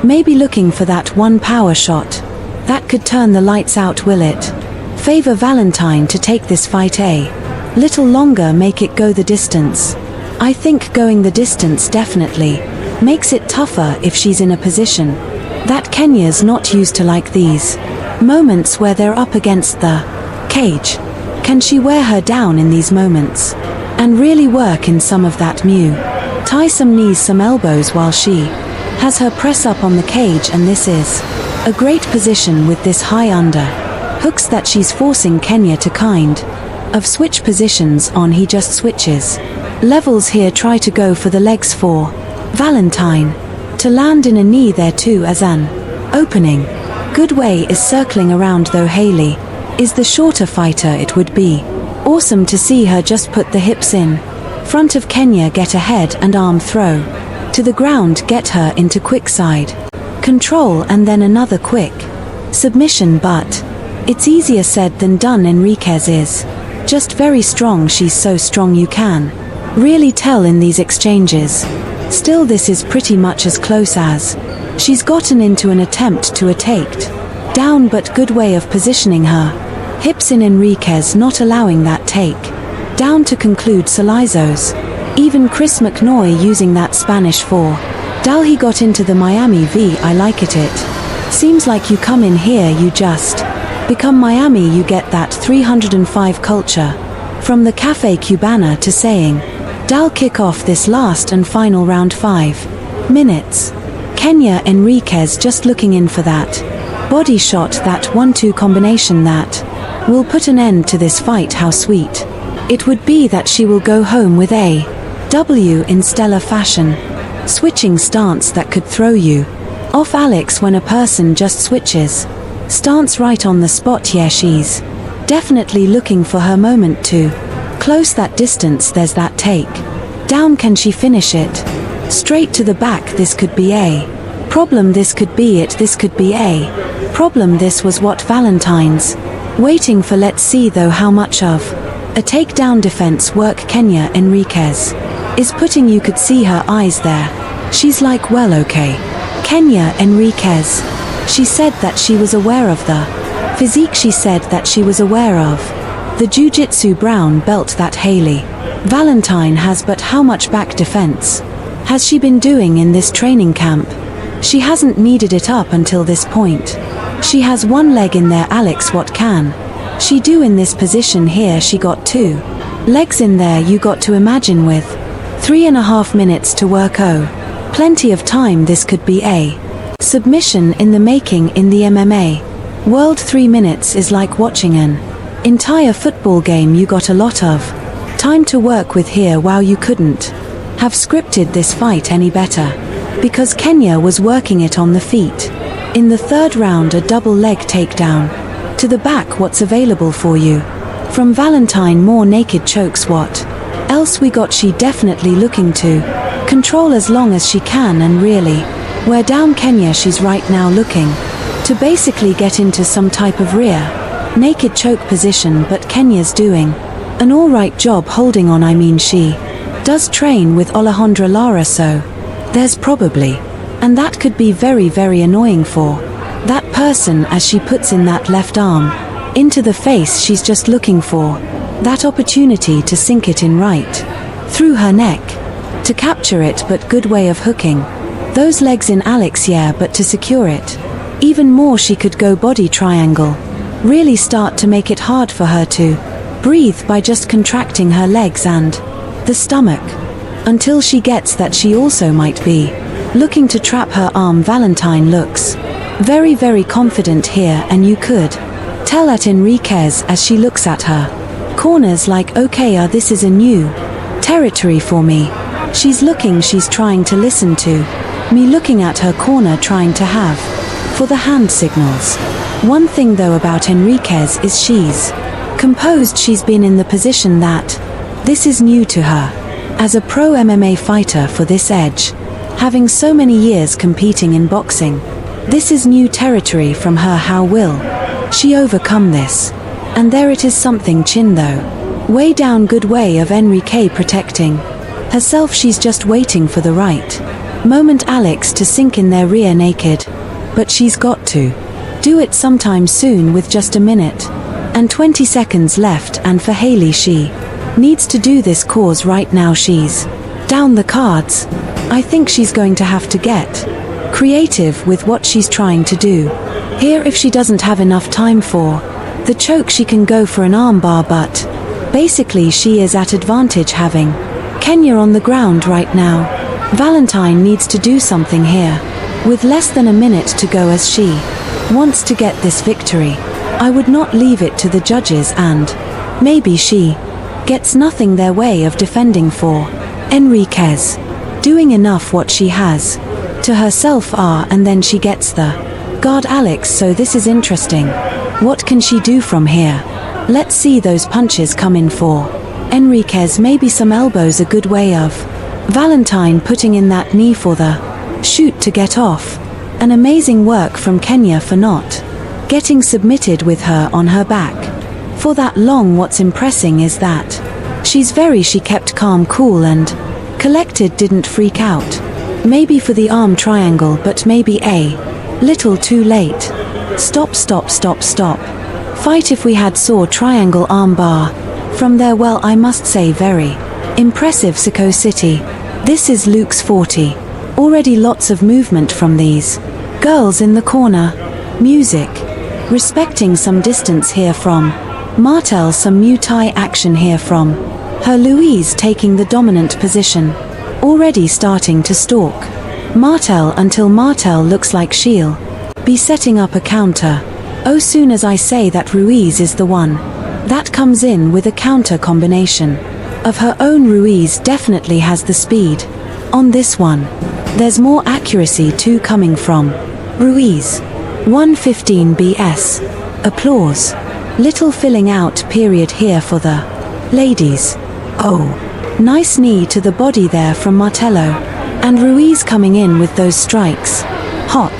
Maybe looking for that one power shot. That could turn the lights out, will it? Favor Valentine to take this fight a little longer, make it go the distance. I think going the distance definitely makes it tougher if she's in a position that Kenya's not used to, like these moments where they're up against the cage. Can she wear her down in these moments and really work in some of that tie some knees, some elbows while she has her press up on the cage? And this is a great position with this high under hooks that she's forcing Kenya to kind of switch positions on. He just switches levels here, try to go for the legs for Valentine to land in a knee there too as an opening. Good way is circling around though. Haley is the shorter fighter. It would be awesome to see her just put the hips in front of Kenya, get ahead and arm throw to the ground, get her into quick side control and then another quick submission, but it's easier said than done. Enriquez is just very strong. She's so strong you can really tell in these exchanges. Still, this is pretty much as close as she's gotten into an attempt to a take down, but good way of positioning her hips in. Enriquez not allowing that take down to conclude Solizos. Even Chris McNoy using that Spanish for Dal. He got into the Miami V. I like it. It seems like you come in here, you just become Miami. You get that 305 culture from the Cafe Cubana to saying Dal. Kick off this last and final round, 5 minutes. Kenya Enriquez just looking in for that body shot, that 1-2 combination that will put an end to this fight. How sweet it would be that she will go home with a W in stellar fashion. Switching stance that could throw you off, Alex, when a person just switches stance right on the spot. Yeah, she's definitely looking for her moment to close that distance. There's that take down. Can she finish it straight to the back? This could be a problem. This could be it. This could be a problem. This was what Valentine's waiting for. Let's see though how much of a takedown defense work Kenya Enriquez is putting. You could see her eyes there. She's like, well, okay. Kenya Enriquez. She said that she was aware of the physique. She said that she was aware of the jiu-jitsu brown belt that Haley Valentine has, but how much back defense has she been doing in this training camp? She hasn't needed it up until this point. She has one leg in there. Alex, what can she do in this position here? She got 2 legs in there. You got to imagine with 3.5 minutes to work. Oh, plenty of time. This could be a submission in the making in the MMA world. 3 minutes is like watching an entire football game. You got a lot of time to work with here. Wow, you couldn't have scripted this fight any better because Kenya was working it on the feet. In the third round, a double leg takedown to the back. What's available for you from Valentine? More naked chokes. What else we got? She definitely looking to control as long as she can and really wear down Kenya. She's right now looking to basically get into some type of rear naked choke position, but Kenya's doing an alright job holding on. I mean, she does train with Alejandra Lara, so there's probably, and that could be very, very annoying for that person as she puts in that left arm into the face. She's just looking for that opportunity to sink it in right through her neck to capture it, but good way of hooking those legs in, Alex. Yeah, but to secure it even more, she could go body triangle, really start to make it hard for her to breathe by just contracting her legs and the stomach until she gets that she also might be looking to trap her arm. Valentine looks very, very confident here, and you could tell at Enriquez as she looks at her corners like, okay, this is a new territory for me. She's looking, she's trying to listen to me looking at her corner, trying to have for the hand signals. One thing though about Enriquez is she's composed. She's been in the position that this is new to her as a pro MMA fighter for this edge, having so many years competing in boxing. This is new territory from her. How will she overcome this? And there it is, something chin though. Way down, good way of Enrique protecting herself. She's just waiting for the right Moment Alex to sink in their rear naked. But she's got to do it sometime soon with just a minute and 20 seconds left, and for Haley, she needs to do this cause right now. She's down the cards. I think she's going to have to get creative with what she's trying to do here. If she doesn't have enough time for the choke, she can go for an armbar, but basically she is at advantage having Kenya on the ground right now. Valentine needs to do something here with less than a minute to go as she wants to get this victory. I would not leave it to the judges, and maybe she gets nothing their way of defending for Enriquez. Doing enough what she has to herself and then she gets the guard Alex, so this is interesting. What can she do from here? Let's see those punches come in for Enriquez. Maybe some elbows a good way of Valentine putting in that knee for the shoot to get off. An amazing work from Kenya for not getting submitted with her on her back for that long. What's impressing is that she kept calm, cool and collected, didn't freak out. Maybe for the arm triangle, but maybe a little too late. Stop. Fight. If we had saw triangle arm bar from there, well, I must say very impressive. Siko City. This is Luke's 40. Already lots of movement from these girls in the corner. Music. Respecting some distance here from Martel. Some Muay Thai action here from her. Louise taking the dominant position. Already starting to stalk Martel until Martel looks like she'll be setting up a counter. Oh, soon as I say that, Ruiz is the one that comes in with a counter combination of her own. Ruiz definitely has the speed on this one. There's more accuracy too coming from Ruiz. 115 BS. Applause. Little filling out period here for the ladies. Oh, nice knee to the body there from Martello. And Ruiz coming in with those strikes. Hot.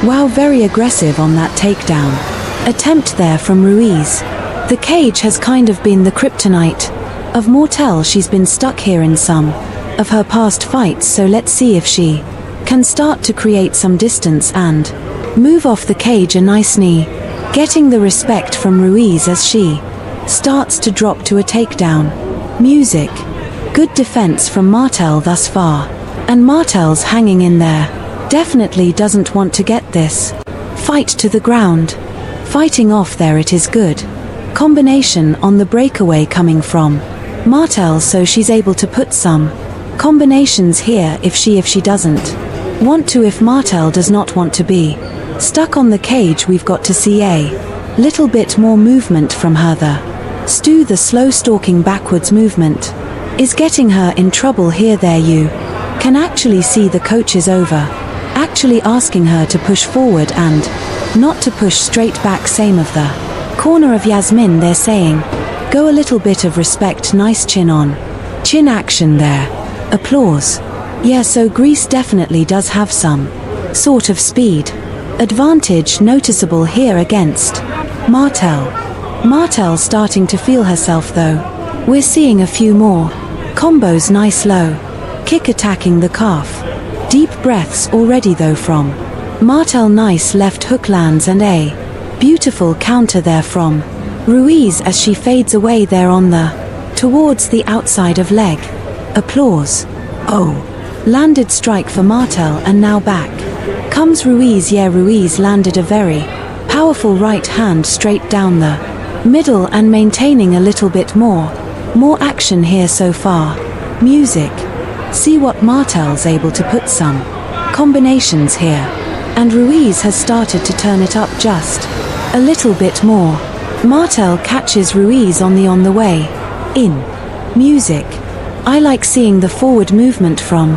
Wow, very aggressive on that takedown attempt there from Ruiz. The cage has kind of been the kryptonite of Martel. She's been stuck here in some of her past fights, so let's see if she can start to create some distance and move off the cage. A nice knee, getting the respect from Ruiz as she starts to drop to a takedown. Music. Good defense from Martel thus far, and Martel's hanging in there. Definitely doesn't want to get this fight to the ground. Fighting off there. It is good combination on the breakaway coming from Martel, so she's able to put some combinations here if she doesn't want to. If Martel does not want to be stuck on the cage, we've got to see a little bit more movement from her. The slow stalking backwards movement is getting her in trouble here. There you can actually see the coaches over actually asking her to push forward and not to push straight back. Same of the corner of Yasmin. They're saying go a little bit of respect. Nice chin on chin action there. Applause. Yeah, so Greece definitely does have some sort of speed advantage noticeable here against Martel. Martel starting to feel herself though. We're seeing a few more combos. Nice low kick attacking the calf. Deep breaths already though from Martel. Nice left hook lands and a beautiful counter there from Ruiz as she fades away there on towards the outside of leg. Applause. Oh, landed strike for Martel, and now back comes Ruiz. Yeah, Ruiz landed a very powerful right hand straight down the middle and maintaining a little bit more action here so far. Music. See what Martel's able to put some combinations here, and Ruiz has started to turn it up just a little bit more. Martel catches Ruiz on the way in. Music. I like seeing the forward movement from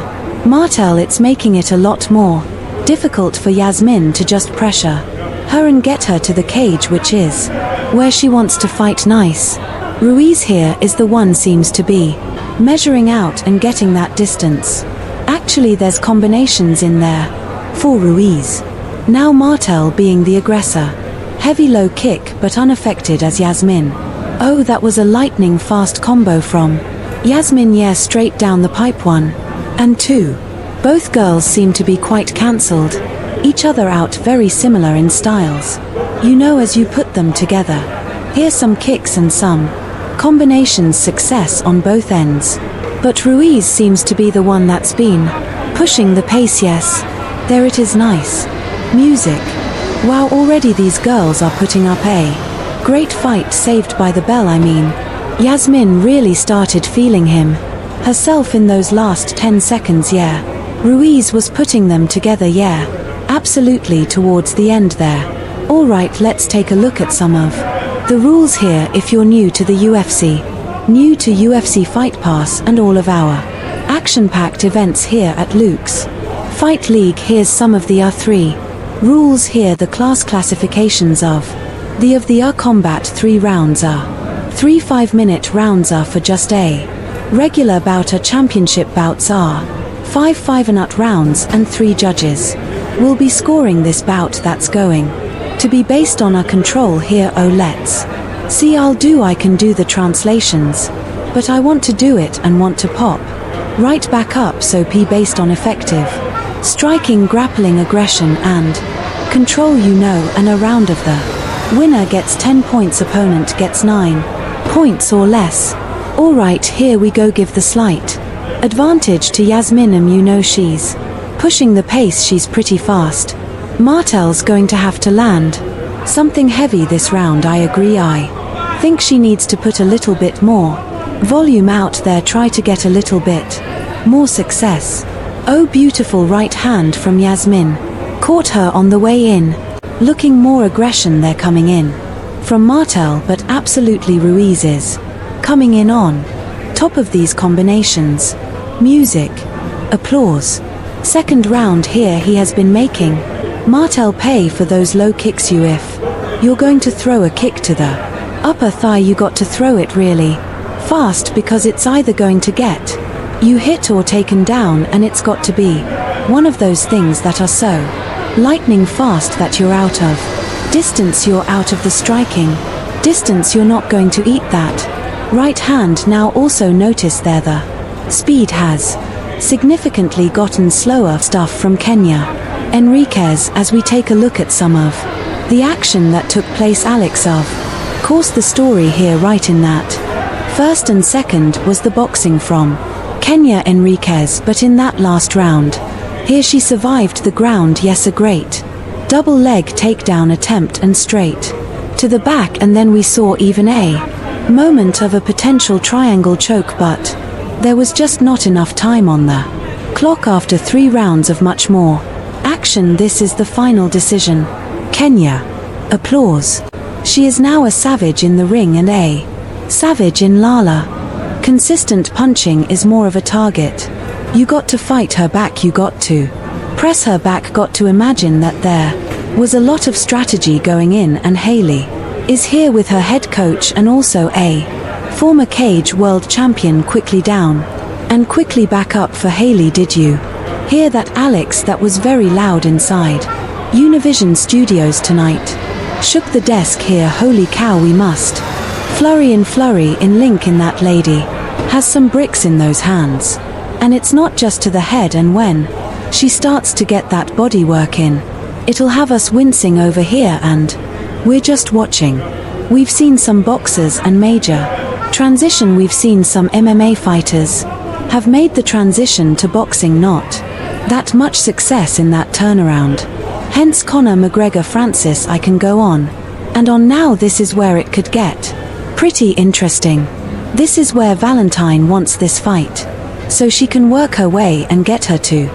Martel. It's making it a lot more difficult for Yasmin to just pressure her and get her to the cage, which is where she wants to fight. Nice. Ruiz here is the one seems to be measuring out and getting that distance. Actually, there's combinations in there for Ruiz. Now Martel being the aggressor. Heavy low kick but unaffected as Yasmin. Oh, that was a lightning fast combo from Yasmin. Yeah, straight down the pipe. 1 and 2. Both girls seem to be quite cancelled, each other out very similar in styles. You know, as you put them together. Here's some kicks and some combinations, success on both ends. But Ruiz seems to be the one that's been pushing the pace. Yes, there it is, nice music. Wow, already these girls are putting up a great fight. Saved by the bell, I mean. Yasmin really started feeling him herself in those last 10 seconds. Yeah, Ruiz was putting them together. Yeah, absolutely, towards the end there. Alright, let's take a look at some of the rules here. If you're new to the UFC, new to UFC Fight Pass and all of our action-packed events here at Luke's Fight League, here's some of the R3 rules here. The class classifications of the combat. 3 rounds are 3 5-minute rounds are for just a regular bout. Championship bouts are 5 5-minute rounds, and 3 judges will be scoring this bout. That's going to be based on a control here. Oh, let's see. I can do the translations, but I want to do it and want to pop right back up. So P based on effective striking, grappling, aggression and control, you know, and a round of the winner gets 10 points, opponent gets 9 points or less. Alright, here we go. Give the slight advantage to Yasmin. You know, she's pushing the pace, she's pretty fast. Martel's going to have to land something heavy this round. I agree. I think she needs to put a little bit more volume out there, try to get a little bit more success. Oh, beautiful right hand from Yasmin. Caught her on the way in. Looking more aggression there coming in from Martel, but absolutely Ruiz is coming in on top of these combinations. Music, applause. Second round here, he has been making Martel pay for those low kicks. If you're going to throw a kick to the upper thigh, you got to throw it really fast, because it's either going to get you hit or taken down, and it's got to be one of those things that are so lightning fast that you're out of distance, you're out of the striking distance, you're not going to eat that right hand. Now also notice there the speed has significantly gotten slower. Stuff from Kenya Enriquez as we take a look at some of the action that took place. Alex, of course, the story here right in that first and second was the boxing from Kenya Enriquez, but in that last round here she survived the ground. Yes, a great double leg takedown attempt and straight to the back, and then we saw even a moment of a potential triangle choke, but there was just not enough time on the clock after 3 rounds of much more action. This is the final decision. Kenya, applause. She is now a savage in the ring and a savage in Lala. Consistent punching is more of a target. You got to fight her back, you got to press her back, got to imagine that there was a lot of strategy going in, and Haley is here with her head coach and also a former cage world champion. Quickly down and quickly back up for Haley. Did you hear that, Alex? That was very loud inside Univision Studios tonight. Shook the desk here. Holy cow, we must flurry in link in. That lady has some bricks in those hands, and it's not just to the head, and when she starts to get that body work in, it'll have us wincing over here, and we're just watching. We've seen some boxers and major transition, we've seen some MMA fighters have made the transition to boxing, not that much success in that turnaround. Hence Conor McGregor, Francis, I can go on and on. Now this is where it could get pretty interesting. This is where Valentine wants this fight, so she can work her way and get her to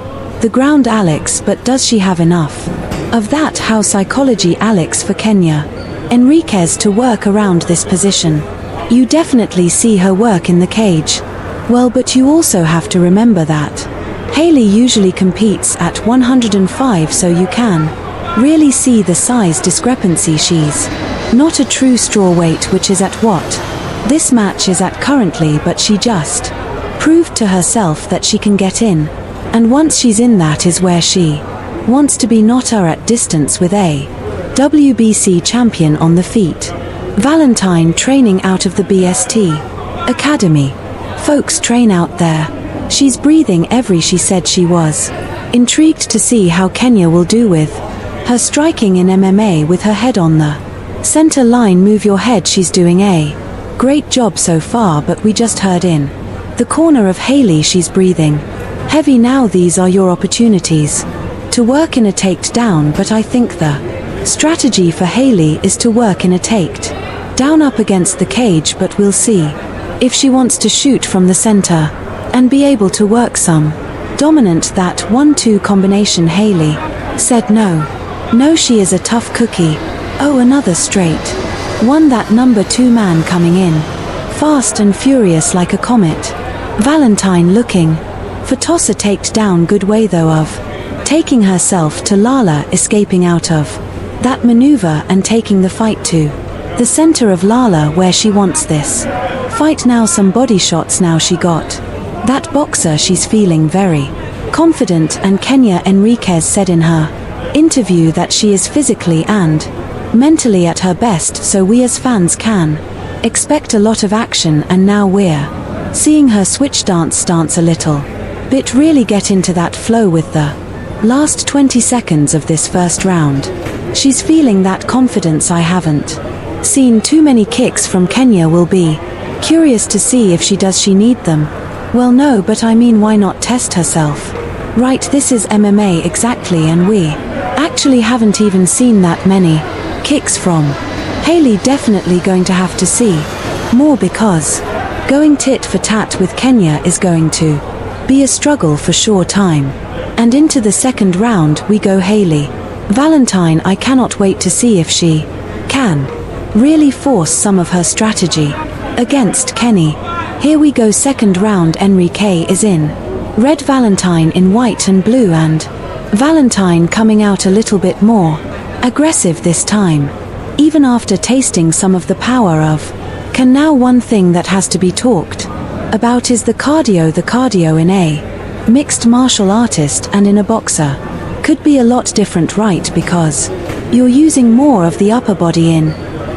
the ground, Alex, but does she have enough of that? How psychology, Alex, for Kenya Enriquez to work around this position? You definitely see her work in the cage well, but you also have to remember that Haley usually competes at 105, so you can really see the size discrepancy. She's not a true strawweight, which is at what this match is at currently, but she just proved to herself that she can get in, and once she's in, that is where she wants to be, not her at distance with a WBC champion on the feet. Valentine training out of the BST Academy. Folks train out there She's breathing every she said she was. Intrigued to see how Kenya will do with her striking in MMA with her head on the center line. Move your head, she's doing a great job so far, but we just heard in the corner of Hailey she's breathing heavy now. These are your opportunities to work in a takedown, but I think the strategy for Hailey is to work in a takedown up against the cage, but we'll see if she wants to shoot from the center and be able to work some dominant that 1-2 combination. Hailey said no, she is a tough cookie. Oh, another straight one. That number 2 man coming in fast and furious like a comet. Valentine looking for toss a takedown. Good way though of taking herself to Lala, escaping out of that maneuver and taking the fight to the center of Lala where she wants this fight now. Some body shots now. She got that boxer. She's feeling very confident, and Kenya Enriquez said in her interview that she is physically and mentally at her best, so we as fans can expect a lot of action. And now we're seeing her switch stance a little bit, really get into that flow with the last 20 seconds of this first round. She's feeling that confidence. I haven't seen too many kicks from Kenya. Will be curious to see if she does. She need them. Well, no, but I mean, why not test herself? Right, this is MMA exactly, and we actually haven't even seen that many kicks from Hailey. Definitely going to have to see more, because going tit for tat with Kenya is going to be a struggle for sure. Time and into the second round we go. Hailey Valentine, I cannot wait to see if she can really force some of her strategy against Kenny. Here we go, second round. Enrique is in red, Valentine in white and blue, and Valentine coming out a little bit more aggressive this time, even after tasting some of the power of Can. Now one thing that has to be talked about is the cardio. The cardio in a mixed martial artist and in a boxer could be a lot different, right? Because you're using more of the upper body in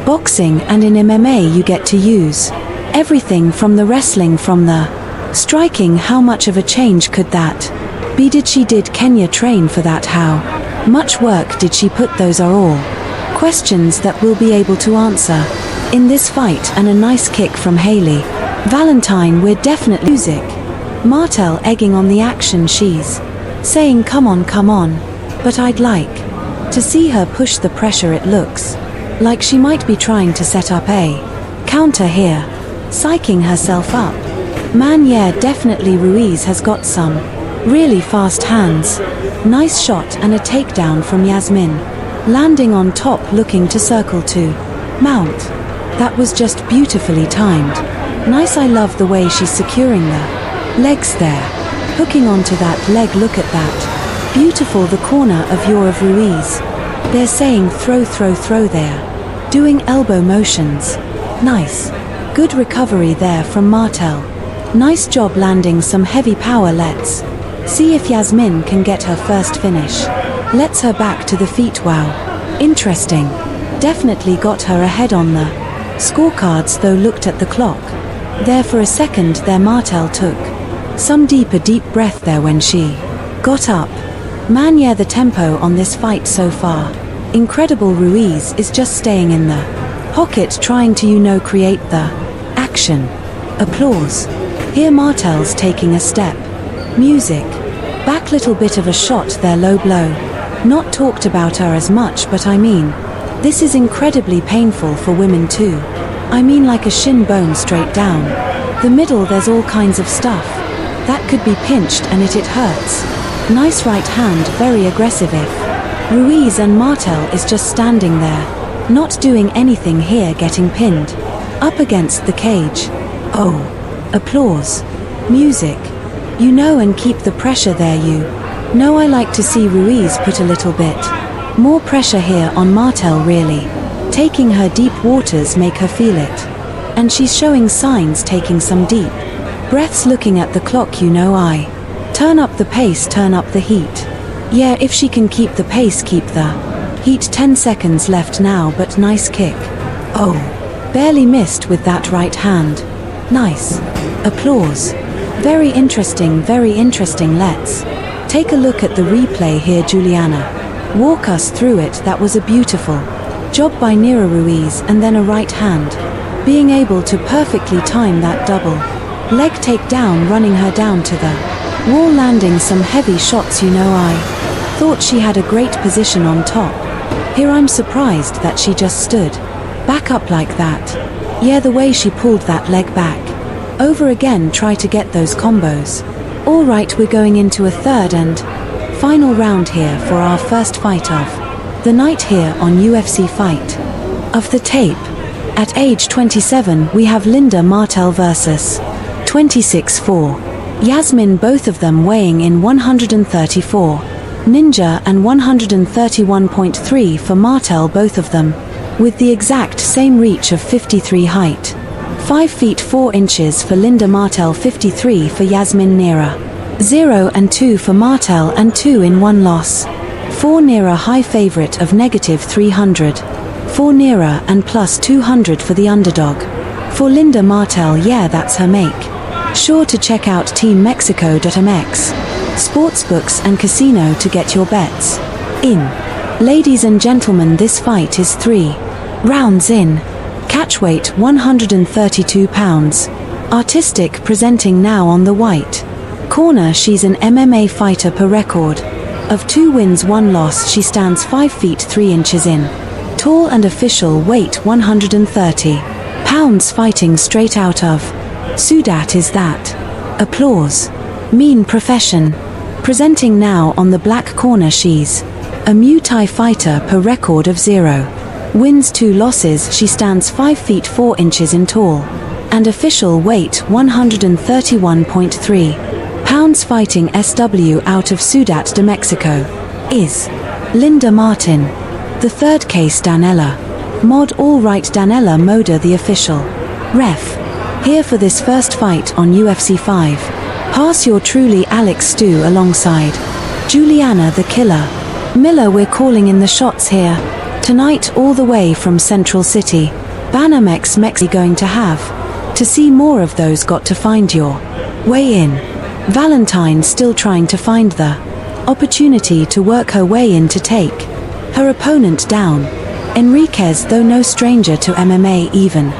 boxing, and in MMA you get to use everything from the wrestling, from the striking. How much of a change could that be? Did Kenya train for that? How much work did she put? Those are all questions that we'll be able to answer in this fight. And a nice kick from Hailey Valentine. We're definitely music. Martel egging on the action. She's saying come on, but I'd like to see her push the pressure. It looks like she might be trying to set up a counter here, psyching herself up. Man, yeah, definitely Ruiz has got some really fast hands. Nice shot and a takedown from Yasmin, landing on top, looking to circle to mount. That was just beautifully timed. Nice. I love the way she's securing the legs there, hooking onto that leg. Look at that. Beautiful. The corner of Ruiz. They're saying throw there, doing elbow motions. Nice. Good recovery there from Martel. Nice job landing some heavy power. Let's see if Yasmin can get her first finish. Lets her back to the feet. Wow. Interesting. Definitely got her ahead on the scorecards though. Looked at the clock there for a second there. Martel took some deep breath there when she got up. Man, yeah, the tempo on this fight so far incredible. Ruiz is just staying in the pocket, trying to create the action. Applause. Here Martel's taking a step. Music. Back, little bit of a shot there. Low blow. Not talked about her as much, but I mean, this is incredibly painful for women too. I mean, like a shin bone straight down the middle. There's all kinds of stuff that could be pinched and it hurts. Nice right hand, very aggressive. If Ruiz and Martel is just standing there, not doing anything here, getting pinned up against the cage. Oh, applause. Music. And keep the pressure there. I like to see Ruiz put a little bit more pressure here on Martel, really taking her deep waters, make her feel it. And she's showing signs, taking some deep breaths, looking at the clock. I turn up the pace, turn up the heat. Yeah, if she can keep the pace, keep the heat. 10 seconds left now, but nice kick. Oh, barely missed with that right hand. Nice. Applause. Very interesting. Let's take a look at the replay here. Juliana, walk us through it. That was a beautiful job by Andy Ruiz, and then a right hand, being able to perfectly time that double leg takedown, running her down to the wall, landing some heavy shots. I thought she had a great position on top. Here I'm surprised that she just stood back up like that. Yeah, the way she pulled that leg back over again, try to get those combos. Alright, we're going into a third and final round here for our first fight of the night here on UFC Fight of the Tape. At age 27 we have Linda Martel versus 26'4" Yasmin, both of them weighing in 134 Ninja and 131.3 for Martel, both of them with the exact same reach of 53 height. 5 feet 4 inches for Linda Martel, 53 for Yasmin. Nira 0 and 2 for Martel and 2 in 1 loss. For Nira, high favorite of -300. For Nira and +200 for the underdog. For Linda Martel, yeah, that's her make. Sure to check out teammexico.mx sportsbooks and casino to get your bets in. Ladies and gentlemen, this fight is 3 rounds in. Catch weight 132 pounds. Artistic presenting now on the white corner. She's an MMA fighter per record of 2 wins 1 loss. She stands 5 feet 3 inches in. Tall and official weight 130 pounds, fighting straight out of Sudat. Is that applause? Mean profession. Presenting now on the black corner, she's a Muay Thai fighter per record of 0 wins 2 losses. She stands 5 feet 4 inches in tall and official weight 131.3 pounds, fighting SW out of Ciudad de Mexico. Is Linda Martin. The third case, Danella Mod. All right, Danella Moda, the official ref here for this first fight on UFC 5. Pass your truly Alex Stu alongside Juliana the Killer Miller. We're calling in the shots here tonight, all the way from Central City, Banamex, Mexico. Going to have to see more of those. Got to find your way in. Valentine still trying to find the opportunity to work her way in to take her opponent down. Enriquez, though no stranger to MMA, even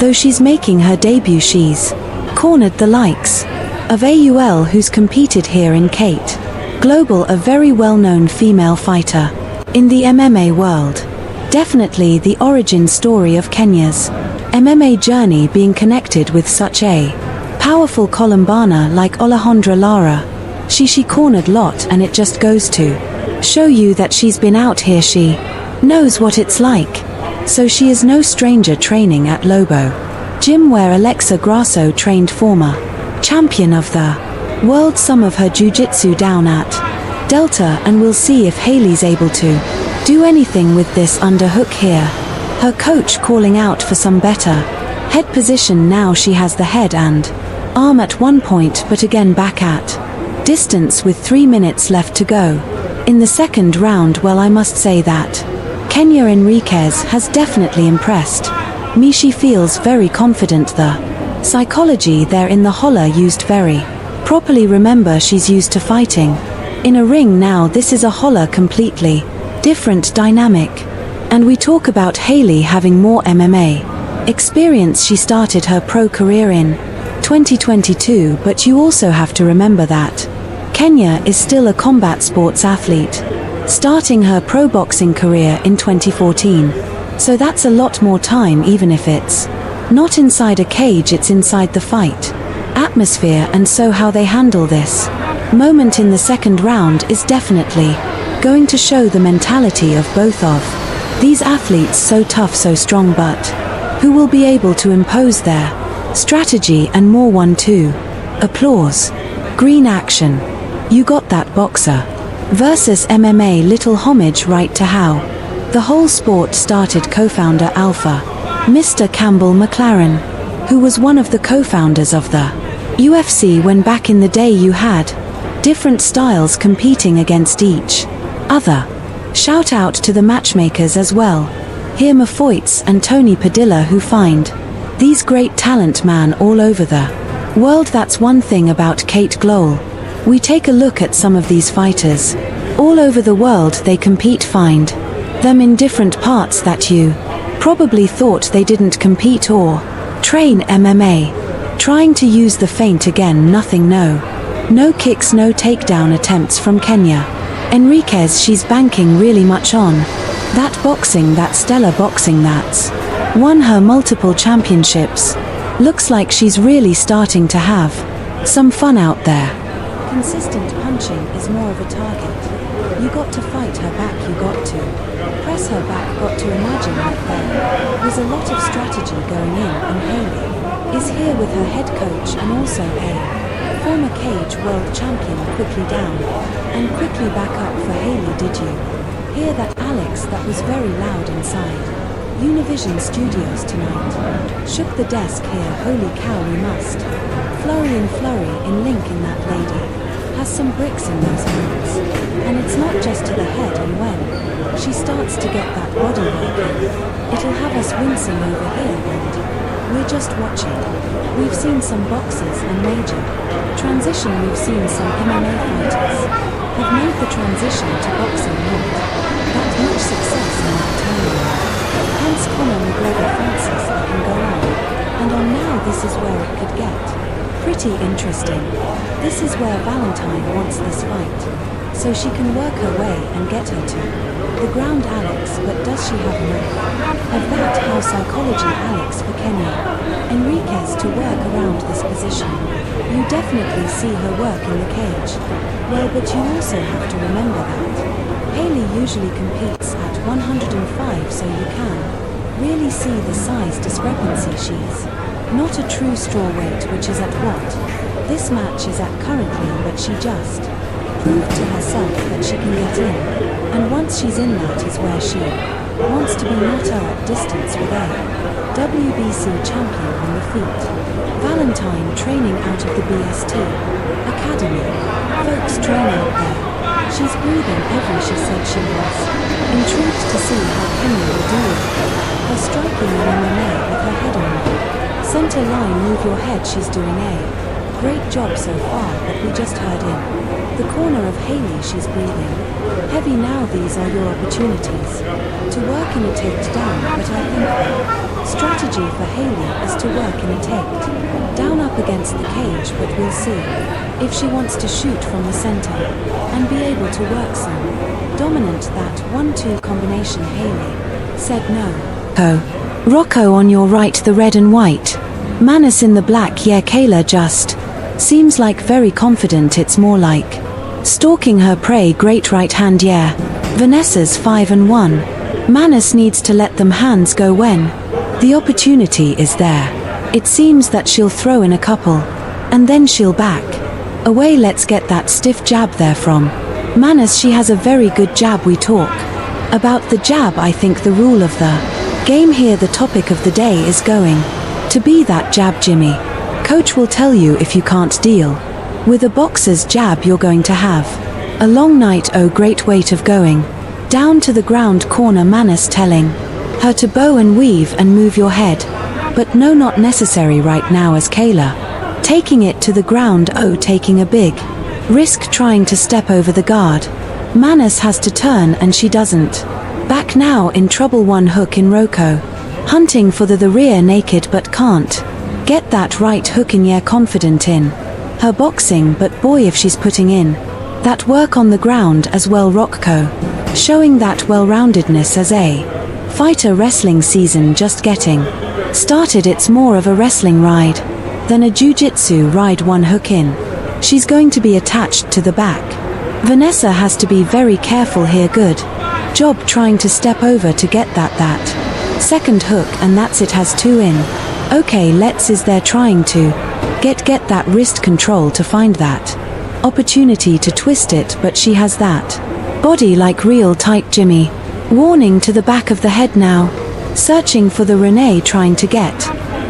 though she's making her debut, she's cornered the likes of AUL, who's competed here in Kate Global, a very well-known female fighter in the MMA world. Definitely the origin story of Kenya's MMA journey, being connected with such a powerful Colombana like Alejandra Lara. She cornered lot, and it just goes to show you that she's been out here. She knows what it's like. So she is no stranger training at Lobo Gym, where Alexa Grasso trained, former champion of the world, some of her jiu-jitsu down at Delta, and we'll see if Haley's able to do anything with this underhook here. Her coach calling out for some better head position. Now she has the head and arm at one point, but again back at distance with 3 minutes left to go in the second round. Well, I must say that Kenya Enriquez has definitely impressed me. She feels very confident. The psychology there in the holler used very properly. Remember, she's used to fighting in a ring. Now this is a holler, completely different dynamic. And we talk about Haley having more MMA experience. She started her pro career in 2022, but you also have to remember that Kenya is still a combat sports athlete, starting her pro boxing career in 2014. So that's a lot more time, even if it's not inside a cage, it's inside the fight atmosphere. And so how they handle this moment in the second round is definitely going to show the mentality of both of these athletes. So tough, so strong, but who will be able to impose their strategy and more. 1-2 applause. Green action. You got that, boxer versus MMA. Little homage right to how the whole sport started. Co-founder Alpha Mr. Campbell McLaren, who was one of the co-founders of the UFC, when back in the day you had different styles competing against each other. Shout out to the matchmakers as well. Here Mafoites and Tony Padilla, who find these great talent man all over the World, that's one thing about Kate Glowell. We take a look at some of these fighters. All over the world they compete, find them in different parts that you probably thought they didn't compete or train MMA. Trying to use the feint again, nothing, no kicks, no takedown attempts from Kenya. Enriquez, she's banking really much on that boxing, that stellar boxing that's won her multiple championships. Looks like she's really starting to have some fun out there. Consistent punching is more of a target. You got to fight her back, you got to press her back, got to imagine that there was a lot of strategy going in, and Hayley is here with her head coach and also a former cage world champion. Quickly down and quickly back up for Hayley. Did you hear that, Alex? That was very loud inside Univision Studios tonight. Shook the desk here. Holy cow, we must flurry in link in that lady. Has some bricks in those hands. And it's not just to the head, and when she starts to get that body working, it'll have us wincing over here, and we're just watching. We've seen some boxers and major transition. We've seen some MMA fighters have made the transition to boxing, not that much success in that tournament. Hence Conor McGregor, Francis, I can go on now. This is where it could get pretty interesting. This is where Valentine wants this fight, so she can work her way and get her to the ground, Alex. But does she have enough of that? How psychology, Alex, for Kenya Enriquez to work around this position? You definitely see her work in the cage well, but you also have to remember that Hayley usually competes at 105, so you can really see the size discrepancy. She's not a true strawweight, which is at what this match is at currently, but she just proved to herself that she can get in, and once she's in, that is where she wants to be, not at distance with a WBC champion on the feet. Valentine training out of the BST Academy. Folks train out there. She's breathing heavy. She said she was intrigued to see how Kenya will do it. Her striking in MMA with her head on center line. Move your head. She's doing a great job so far, but we just heard in the corner of Hayley, she's breathing heavy now. These are your opportunities to work in a takedown, but I think the strategy for Hayley is to work in a takedown up against the cage, but we'll see if she wants to shoot from the center and be able to work some dominant that 1-2 combination. Hayley said no. Rocco on your right, the red and white. Manus in the black. Yeah, Kayla just seems like very confident. It's more like stalking her prey. Great right hand, yeah. Vanessa's 5-1. Manus needs to let them hands go when the opportunity is there. It seems that she'll throw in a couple and then she'll back away. Let's get that stiff jab there from Manus. She has a very good jab. We talk about the jab. I think the rule of the game here, the topic of the day, is going to be that jab. Jimmy, coach will tell you if you can't deal with a boxer's jab, you're going to have a long night. Oh, great weight of going down to the ground. Corner Manus telling her to bow and weave and move your head, but no, not necessary right now, as Kayla taking it to the ground. Oh, taking a big risk trying to step over the guard. Manus has to turn and she doesn't. Back now, in trouble. One hook in. Rocco hunting for the rear naked, but can't get that right hook in. Yeah, confident in her boxing, but boy, if she's putting in that work on the ground as well. Rocco showing that well-roundedness as a fighter. Wrestling season just getting started. It's more of a wrestling ride than a jiu-jitsu ride. One hook in. She's going to be attached to the back. Vanessa has to be very careful here. Good job trying to step over to get that second hook, and that's it. Has 2 in. Okay, let's is there trying to get that wrist control to find that opportunity to twist it, but she has that body like real tight. Jimmy warning to the back of the head now, searching for the Renee, trying to get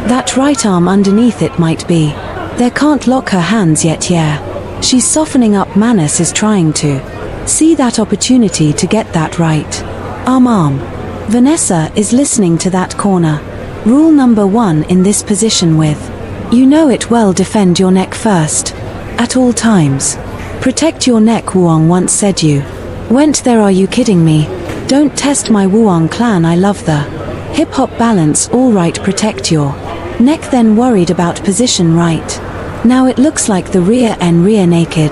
that right arm underneath. It might be there. Can't lock her hands yet. Yeah, she's softening up. Manus is trying to see that opportunity to get that right arm. Vanessa is listening to that corner rule number 1 in this position with You know it well. Defend your neck first. At all times. Protect your neck, Wuong once said. You went there, are you kidding me? Don't test my Wuong clan, I love the hip-hop balance. Alright, protect your neck then. Worried about position, right? Now it looks like the rear naked.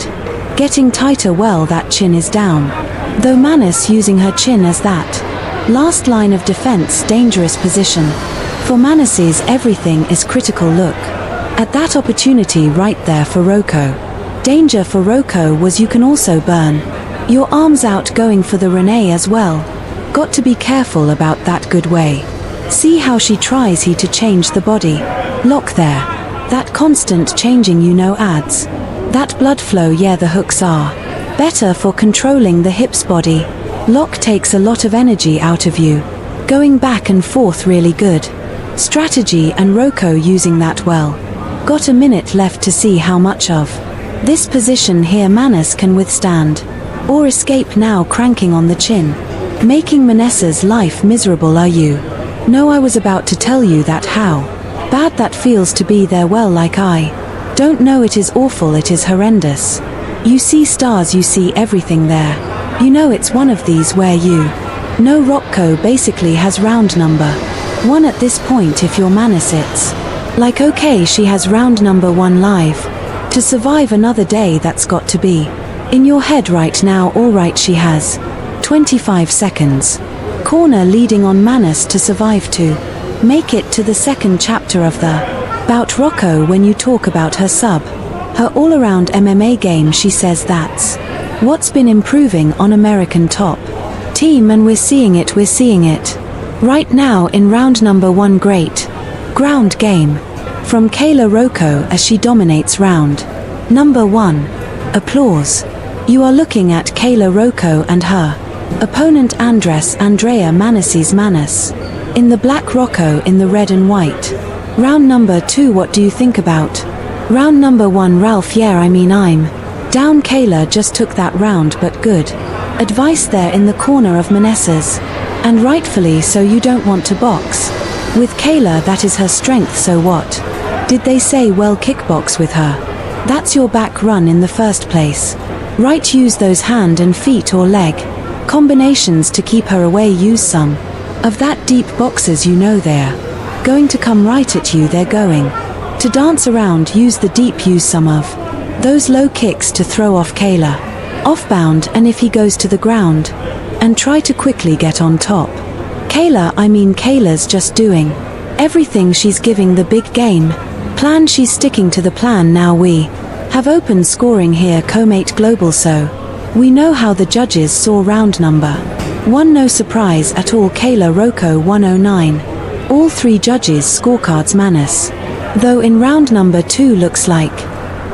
Getting tighter. Well, that chin is down. Though Manus using her chin as that last line of defense. Dangerous position. For Manus's everything is critical. Look at that opportunity right there for Roko. Danger for Roko was you can also burn your arms out going for the Renee as well. Got to be careful about that. Good way. See how she tries to change the body. Lock there. That constant changing adds that blood flow. Yeah, the hooks are better for controlling the hips. Body lock takes a lot of energy out of you. Going back and forth, really good strategy, and Roko using that well. Got a minute left to see how much of this position here Manus can withstand or escape. Now cranking on the chin, making Manessa's life miserable. Are you? No, I was about to tell you that how bad that feels to be there. Well, like I don't know, it is awful, it is horrendous. You see stars, you see everything there. You know it's one of these where you know Rocco basically has round number 1 at this point. If your Manus, it's like okay, she has round number 1 live to survive another day. That's got to be in your head right now. Alright, she has 25 seconds. Corner leading on Manus to survive to make it to the second chapter of the bout. Rocco, when you talk about her her all-around MMA game, she says that's what's been improving on American top team, and we're seeing it right now in round number 1. Great ground game from Kayla Rocco as she dominates round number 1. Applause. You are looking at Kayla Rocco and her opponent Andrea Manus's Manus in the black, Rocco in the red and white. Round number 2, what do you think about round number 1? Ralph, yeah, I'm down. Kayla just took that round, but good advice there in the corner of Manessa's, and rightfully so. You don't want to box with Kayla, that is her strength. So what did they say? Well, kickbox with her. That's your back run in the first place. Right, use those hand and feet or leg combinations to keep her away. Use some of that deep boxes. You know they're going to come right at you. They're going to dance around. Use the deep. Use some of those low kicks to throw off Kayla off-bound, and if he goes to the ground, and try to quickly get on top. Kayla's just doing everything. She's giving the big game plan. She's sticking to the plan. Now we have open scoring here, co-mate global, so we know how the judges saw round number 1. No surprise at all. Kayla Rocco 109. All 3 judges scorecards Manus, though in round number 2 looks like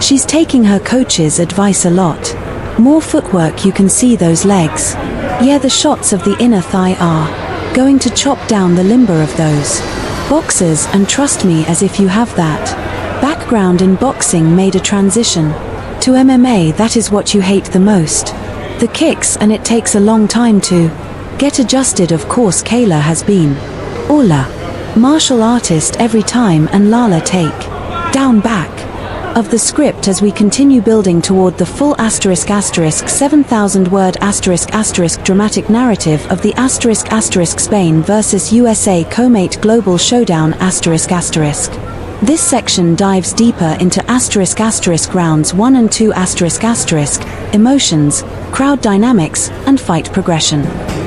she's taking her coach's advice a lot more footwork. You can see those legs. Yeah, the shots of the inner thigh are going to chop down the limber of those boxers, and trust me, as if you have that background in boxing, made a transition to MMA, that is what you hate the most. The kicks, and it takes a long time to get adjusted. Of course, Kayla has been Ola martial artist every time, and Lala take down back of the script as we continue building toward the full **** 7,000 word *** dramatic narrative of the *** Spain versus USA co-mate global showdown ***. This section dives deeper into *** rounds 1 and 2 ***, emotions, crowd dynamics, and fight progression.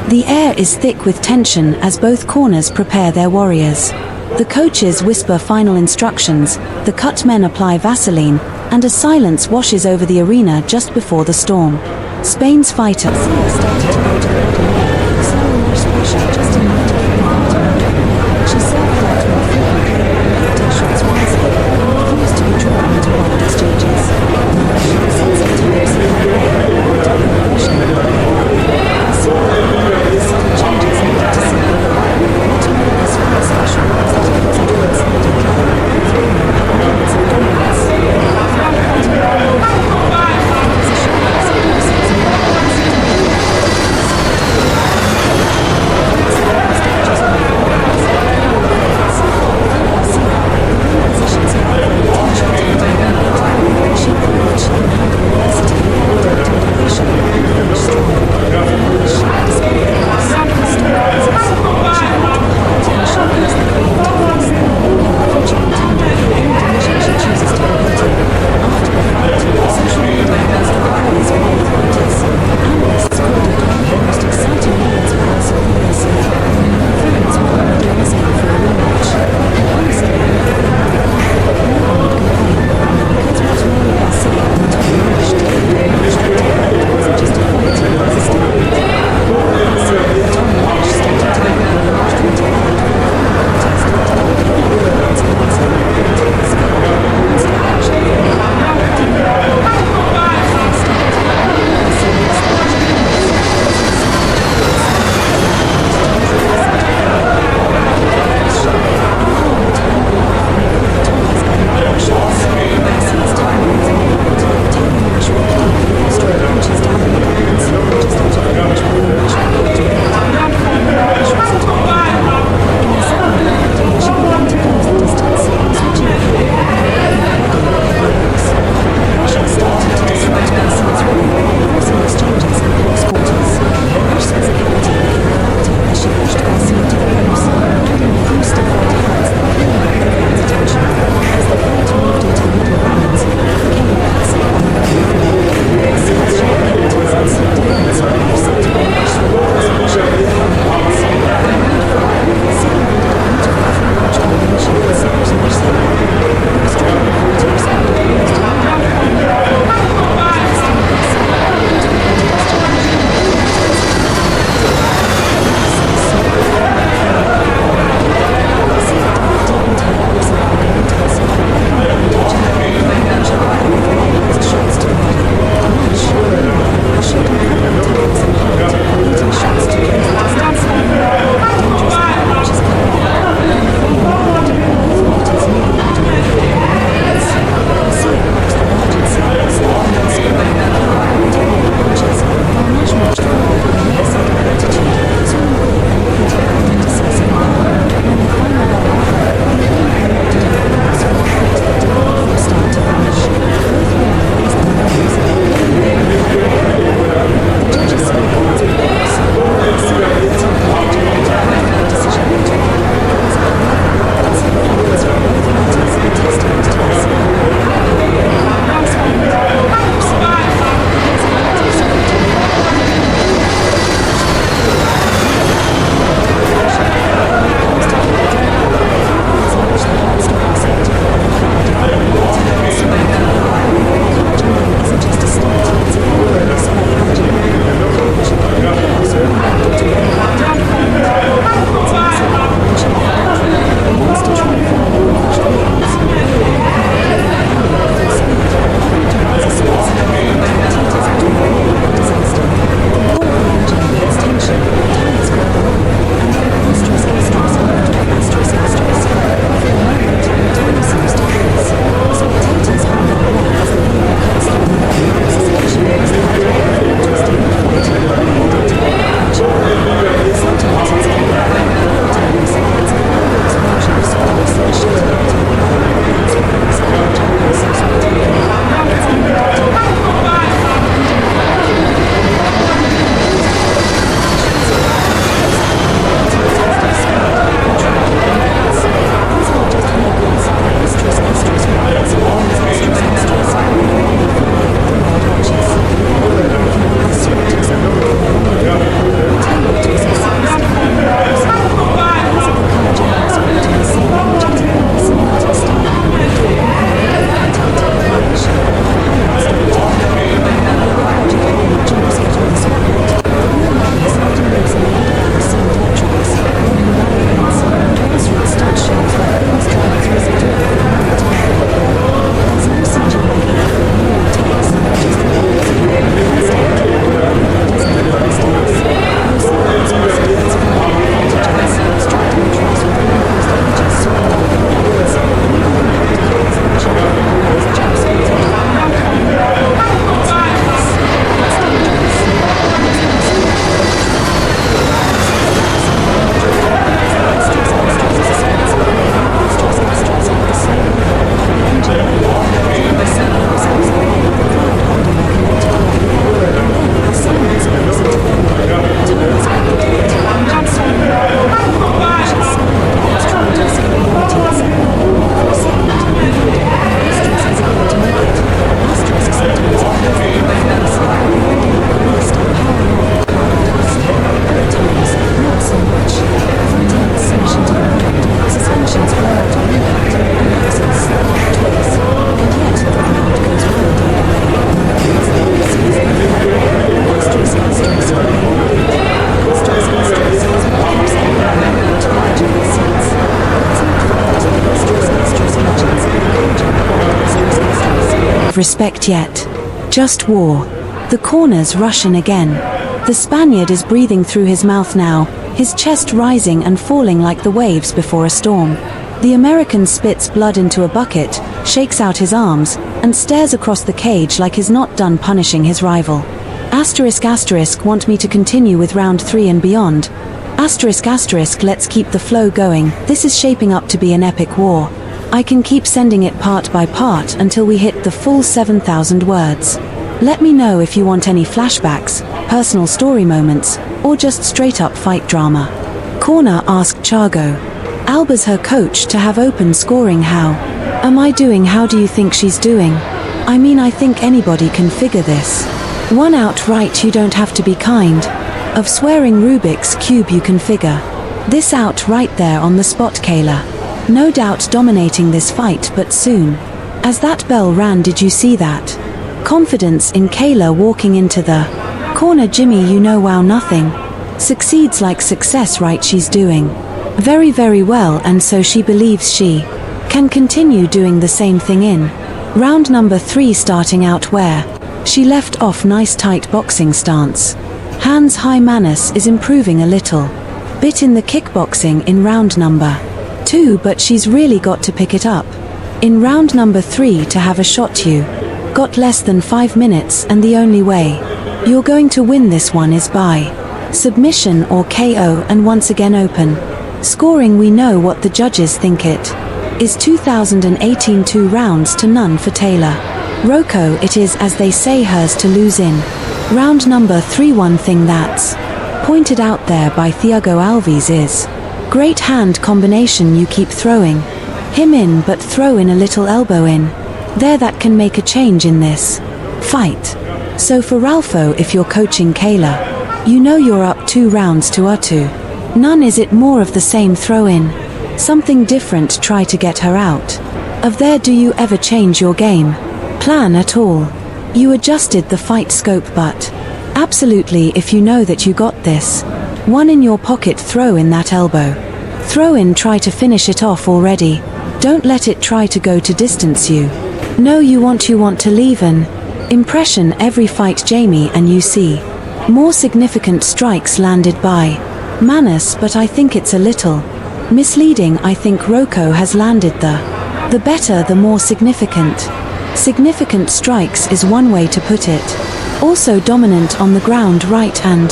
The air is thick with tension as both corners prepare their warriors. The coaches whisper final instructions, the cut men apply Vaseline, and a silence washes over the arena just before the storm. Spain's fighter have respect yet. Just war. The corners rush in again. The Spaniard is breathing through his mouth now, his chest rising and falling like the waves before a storm. The American spits blood into a bucket, shakes out his arms, and stares across the cage like he's not done punishing his rival. ***, want me to continue with round 3 and beyond? ***, let's keep the flow going. This is shaping up to be an epic war. I can keep sending it part by part until we hit the full 7,000 words. Let me know if you want any flashbacks, personal story moments, or just straight up fight drama. Corner asked Chago. Alba's her coach to have open scoring. How am I doing? How do you think she's doing? I mean, I think anybody can figure this one out, right? You don't have to be kind of swearing. Rubik's Cube you can figure this out right there on the spot. Kayla, no doubt dominating this fight, but soon as that bell rang, did you see that? Confidence in Kayla walking into the corner. Jimmy, you know, wow, nothing succeeds like success, right? She's doing very, very well, and so she believes she can continue doing the same thing in round number 3, starting out where she left off. Nice tight boxing stance. Hands high. Manus is improving a little bit in the kickboxing in round number 2, but she's really got to pick it up in round number 3 to have a shot. You got less than 5 minutes, and the only way you're going to win this one is by submission or KO. And once again, open scoring. We know what the judges think it is. 2018, 2 rounds to none for Taylor Rocco. It is, as they say, hers to lose in round number 3. One thing that's pointed out there by Thiago Alves is great hand combination. You keep throwing him in, but throw in a little elbow in there that can make a change in this fight. So for Ralpho, if you're coaching Kayla, you know you're up 2 rounds to 2. None. Is it more of the same? Throw in something different, try to get her out of there. Do you ever change your game plan at all? You adjusted the fight scope, but absolutely, if you know that you got this one in your pocket, throw in that elbow. Throw in, try to finish it off already. Don't let it try to go to distance you. No, you want to leave an impression every fight, Jamie, and you see more significant strikes landed by Manus, but I think it's a little misleading. I think Rocco has landed the better, the more significant strikes is one way to put it. Also dominant on the ground, right, and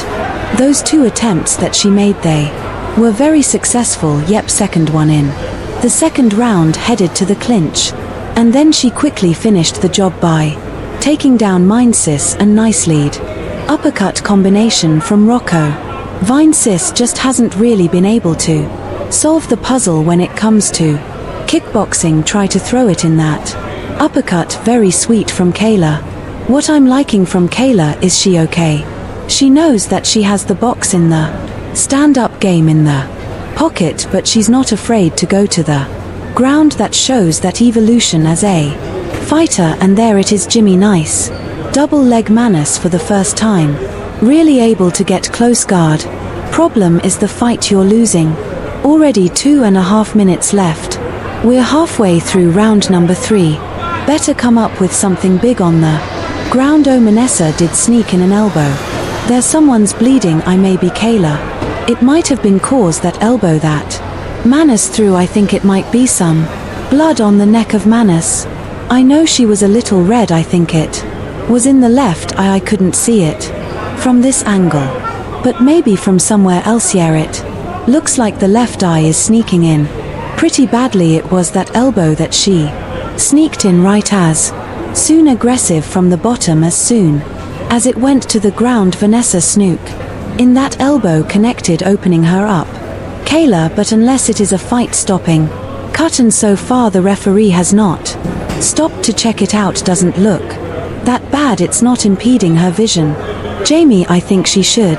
those 2 attempts that she made, they were very successful. Yep, second one in the second round headed to the clinch, and then she quickly finished the job by taking down Minesis. A nice lead uppercut combination from Rocco. Vinesis just hasn't really been able to solve the puzzle when it comes to kickboxing. Try to throw it in that uppercut. Very sweet from Kayla. What I'm liking from Kayla is she okay. She knows that she has the box in the stand-up game in the pocket, but she's not afraid to go to the ground. That shows that evolution as a fighter. And there it is, Jimmy. Nice double leg. Manus for the first time really able to get close guard. Problem is the fight you're losing. Already 2.5 minutes left. We're halfway through round number 3. Better come up with something big on the ground. Oh, Manessa did sneak in an elbow. There's someone's bleeding. I may be Kayla. It might have been caused that elbow that Manus threw. I think it might be some blood on the neck of Manus. I know she was a little red. I think it was in the left eye. I couldn't see it from this angle, but maybe from somewhere else. Yeah, it looks like the left eye is sneaking in pretty badly. It was that elbow that she sneaked in right as soon. Aggressive from the bottom as soon as it went to the ground. Vanessa snook in that elbow connected, opening her up. Kayla, but unless it is a fight stopping cut, and so far the referee has not stopped to check it out. Doesn't look that bad. It's not impeding her vision. Jamie, I think she should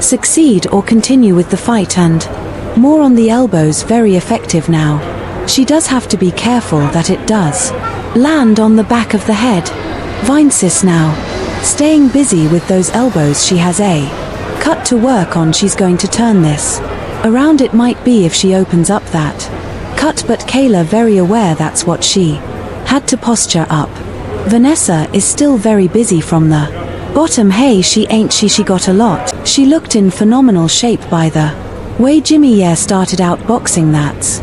succeed or continue with the fight, and more on the elbows. Very effective now. She does have to be careful that it does land on the back of the head. Vinesis now staying busy with those elbows. She has a cut to work on. She's going to turn this around. It might be if she opens up that cut, but Kayla very aware that's what she had to posture up. Vanessa is still very busy from the bottom. Hey, she got a lot. She looked in phenomenal shape by the way Jimmy started out boxing. That's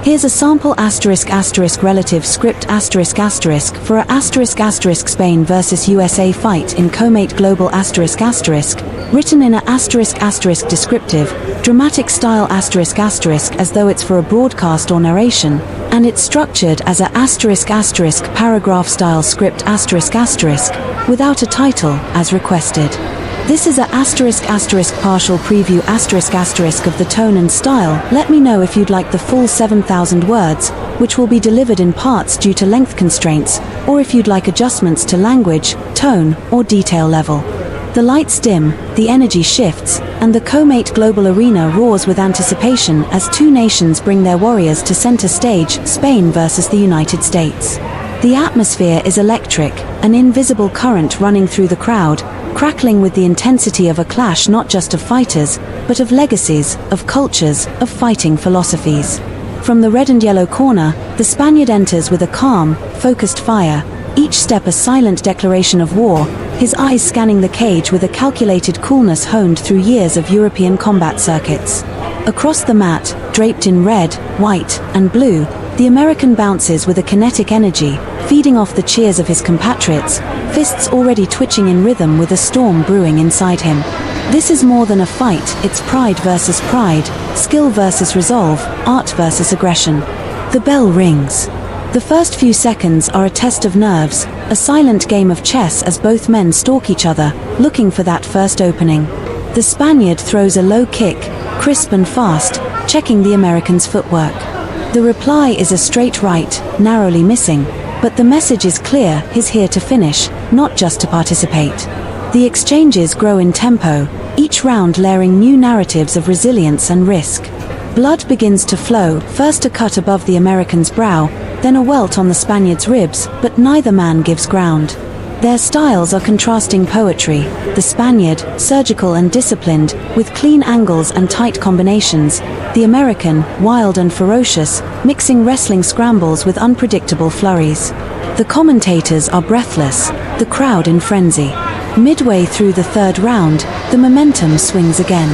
here's a sample relative script for a Spain vs USA fight in Comate Global written in a descriptive, dramatic style as though it's for a broadcast or narration, and it's structured as a paragraph style script without a title as requested. This is a partial preview of the tone and style. Let me know if you'd like the full 7,000 words, which will be delivered in parts due to length constraints, or if you'd like adjustments to language, tone, or detail level. The lights dim, the energy shifts, and the Comate Global Arena roars with anticipation as two nations bring their warriors to center stage, Spain versus the United States. The atmosphere is electric, an invisible current running through the crowd, crackling with the intensity of a clash not just of fighters, but of legacies, of cultures, of fighting philosophies. From the red and yellow corner, the Spaniard enters with a calm, focused fire, each step a silent declaration of war, his eyes scanning the cage with a calculated coolness honed through years of European combat circuits. Across the mat, draped in red, white, and blue, the American bounces with a kinetic energy, feeding off the cheers of his compatriots, fists already twitching in rhythm with a storm brewing inside him. This is more than a fight, it's pride versus pride, skill versus resolve, art versus aggression. The bell rings. The first few seconds are a test of nerves, a silent game of chess as both men stalk each other, looking for that first opening. The Spaniard throws a low kick, crisp and fast, checking the American's footwork. The reply is a straight right, narrowly missing, but the message is clear: he's here to finish, not just to participate. The exchanges grow in tempo, each round layering new narratives of resilience and risk. Blood begins to flow, first a cut above the American's brow, then a welt on the Spaniard's ribs, but neither man gives ground. Their styles are contrasting poetry, the Spaniard, surgical and disciplined, with clean angles and tight combinations, the American, wild and ferocious, mixing wrestling scrambles with unpredictable flurries. The commentators are breathless, the crowd in frenzy. Midway through the third round, the momentum swings again.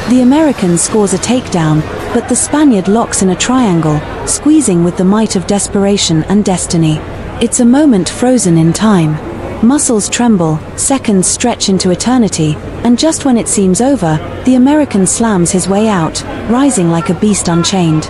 The American scores a takedown, but the Spaniard locks in a triangle, squeezing with the might of desperation and destiny. It's a moment frozen in time. Muscles tremble, seconds stretch into eternity, and just when it seems over, the American slams his way out, rising like a beast unchained.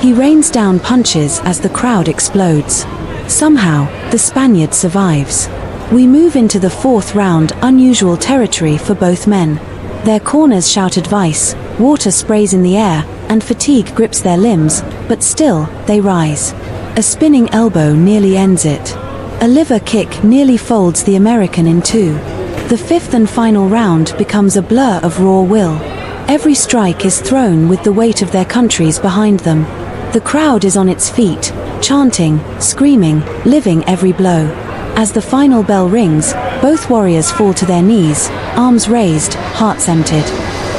He rains down punches as the crowd explodes. Somehow, the Spaniard survives. We move into the fourth round, unusual territory for both men. Their corners shout advice, water sprays in the air, and fatigue grips their limbs, but still, they rise. A spinning elbow nearly ends it. A liver kick nearly folds the American in two. The fifth and final round becomes a blur of raw will. Every strike is thrown with the weight of their countries behind them. The crowd is on its feet, chanting, screaming, living every blow. As the final bell rings, both warriors fall to their knees, arms raised, hearts emptied.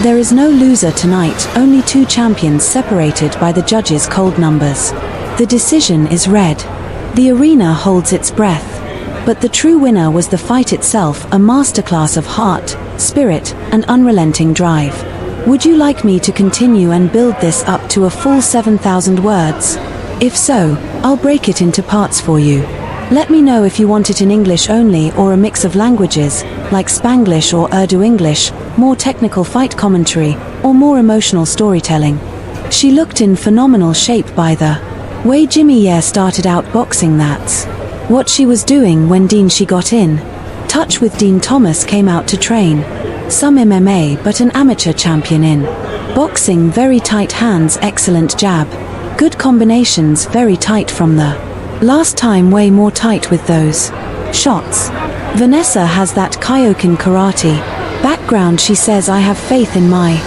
There is no loser tonight, only two champions separated by the judges' cold numbers. The decision is red. The arena holds its breath. But the true winner was the fight itself, a masterclass of heart, spirit, and unrelenting drive. Would you like me to continue and build this up to a full 7,000 words? If so, I'll break it into parts for you. Let me know if you want it in English only or a mix of languages, like Spanglish or Urdu English, more technical fight commentary, or more emotional storytelling. She looked in phenomenal shape by the way Jimmy started out boxing. That's what she was doing when she got in touch with Dean Thomas came out to train. Some MMA but an amateur champion in boxing, very tight hands, excellent jab. Good combinations, very tight from the last time, way more tight with those shots. Vanessa has that Kyokan karate background. She says, I have faith in my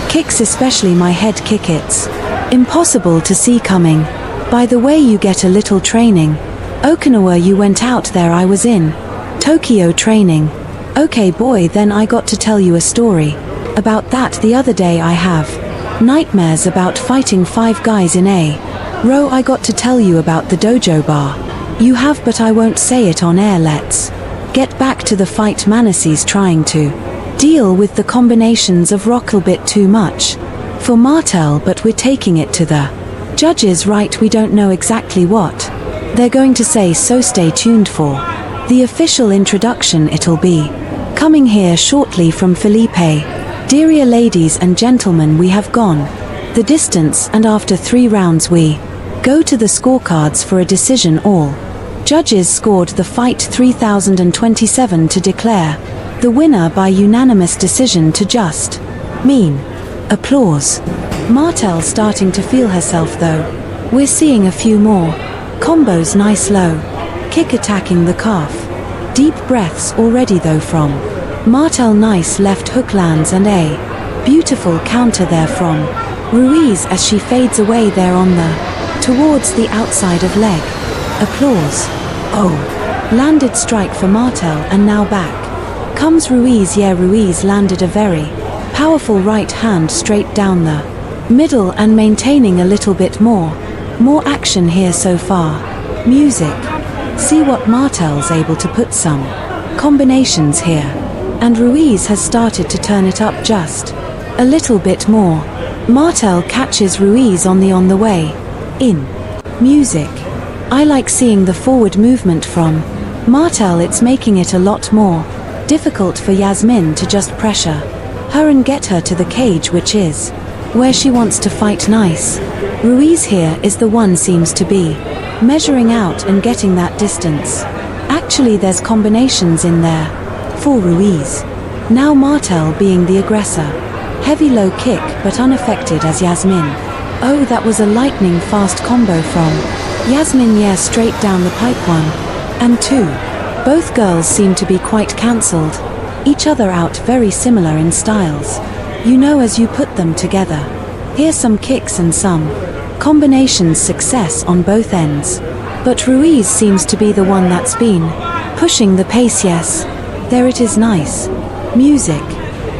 kicks, especially my head kick. It's impossible to see coming. By the way, you get a little training. Okinawa, you went out there, I was in Tokyo training. Okay boy, then I got to tell you a story about that the other day. I have nightmares about fighting 5 guys in a row. I got to tell you about the dojo bar. You have, but I won't say it on air. Let's get back to the fight. Manasseh's trying to deal with the combinations of rock a bit too much for Martel, but we're taking it to the judges. Right, we don't know exactly what they're going to say, so stay tuned for the official introduction. It'll be coming here shortly from Felipe. Dear ladies and gentlemen, we have gone the distance, and after 3 rounds we go to the scorecards for a decision. All judges scored the fight 3027 to declare the winner by unanimous decision to just mean applause. Martel starting to feel herself though. We're seeing a few more combos. Nice low kick attacking the calf. Deep breaths already though from Martel. Nice left hook lands and a beautiful counter there from Ruiz as she fades away there on the towards the outside of leg. Applause. Oh, landed strike for Martel, and now back comes Ruiz. Yeah, Ruiz landed a very powerful right hand straight down the middle and maintaining a little bit more action here so far. Music. See what Martel's able to put some combinations here, and Ruiz has started to turn it up just a little bit more. Martel catches Ruiz on the way in. Music. I like seeing the forward movement from Martel. It's making it a lot more difficult for Yasmin to just pressure her and get her to the cage, which is where she wants to fight. Nice. Ruiz here is the one seems to be measuring out and getting that distance. Actually, there's combinations in there for Ruiz. Now Martel being the aggressor. Heavy low kick but unaffected as Yasmin. Oh, that was a lightning fast combo from Yasmin. Yeah, straight down the pipe. 1 and 2. Both girls seem to be quite cancelled each other out, very similar in styles. You know, as you put them together. Here's some kicks and some combinations. Success on both ends. But Ruiz seems to be the one that's been pushing the pace. Yes, there it is. Nice. Music.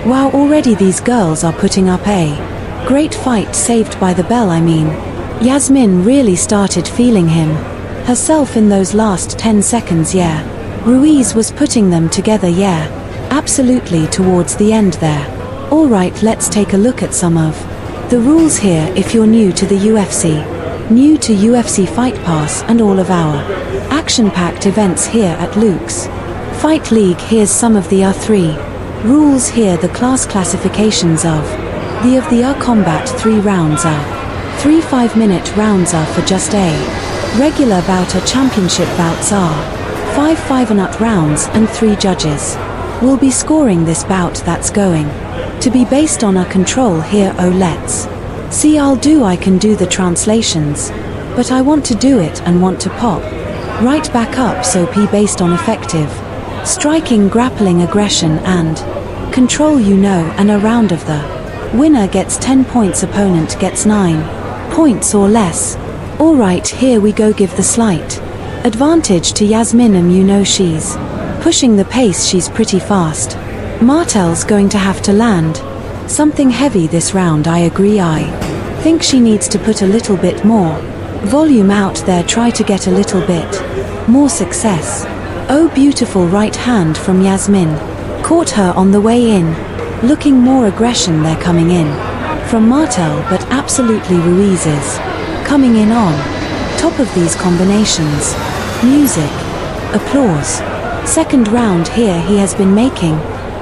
Wow, already these girls are putting up a great fight. Saved by the bell. I mean, Yasmin really started feeling him herself in those last 10 seconds. Yeah, Ruiz was putting them together. Yeah, absolutely, towards the end there. Alright, let's take a look at some of the rules here. If you're new to the UFC, new to UFC Fight Pass and all of our action-packed events here at Luke's Fight League, here's some of the R3 rules here. The class classifications of the combat. 3 rounds are 3 5-minute rounds are for just a regular bout. Championship bouts are 5 5-minute rounds, and 3 judges will be scoring this bout. That's going to be based on a control here. Oh, let's see. I can do the translations, but I want to do it and want to pop right back up. So P based on effective striking, grappling, aggression and control. You know, and a round of the winner gets 10 points, opponent gets 9 points or less. Alright, here we go. Give the slight advantage to Yasmin, and you know she's pushing the pace. She's pretty fast. Martel's going to have to land something heavy this round. I agree. I think she needs to put a little bit more volume out there, try to get a little bit more success. Oh, beautiful right hand from Yasmin. Caught her on the way in. Looking more aggression there coming in from Martel, but absolutely Ruiz is coming in on top of these combinations. Music. Applause. Second round here. He has been making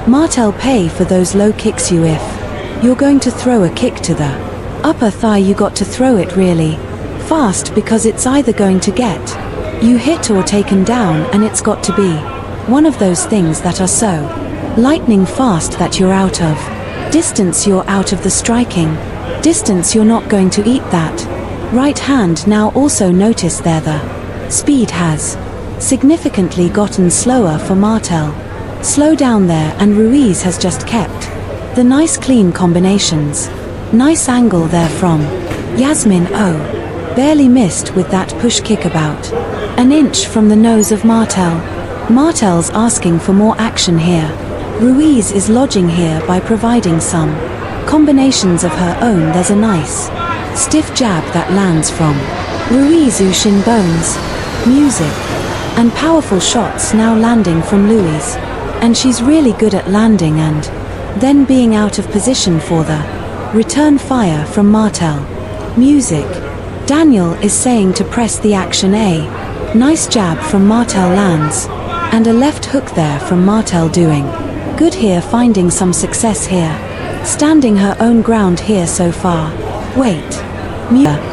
Martel pay for those low kicks. If you're going to throw a kick to the upper thigh, you got to throw it really fast, because it's either going to get you hit or taken down, and it's got to be one of those things that are so lightning fast that you're out of distance, you're out of the striking distance, you're not going to eat that right hand. Now also notice there the speed has significantly gotten slower for Martel. Slow down there, and Ruiz has just kept the nice clean combinations. Nice angle there from Yasmin. Oh, barely missed with that push kick, about an inch from the nose of Martel. Martel's asking for more action here. Ruiz is lodging here by providing some combinations of her own. There's a nice stiff jab that lands from Ruiz. Shin bones. Music. And powerful shots now landing from Louise. And she's really good at landing and then being out of position for the return fire from Martel. Music. Daniel is saying to press the action A. Nice jab from Martel lands. And a left hook there from Martel doing good here, finding some success here. Standing her own ground here so far. Wait.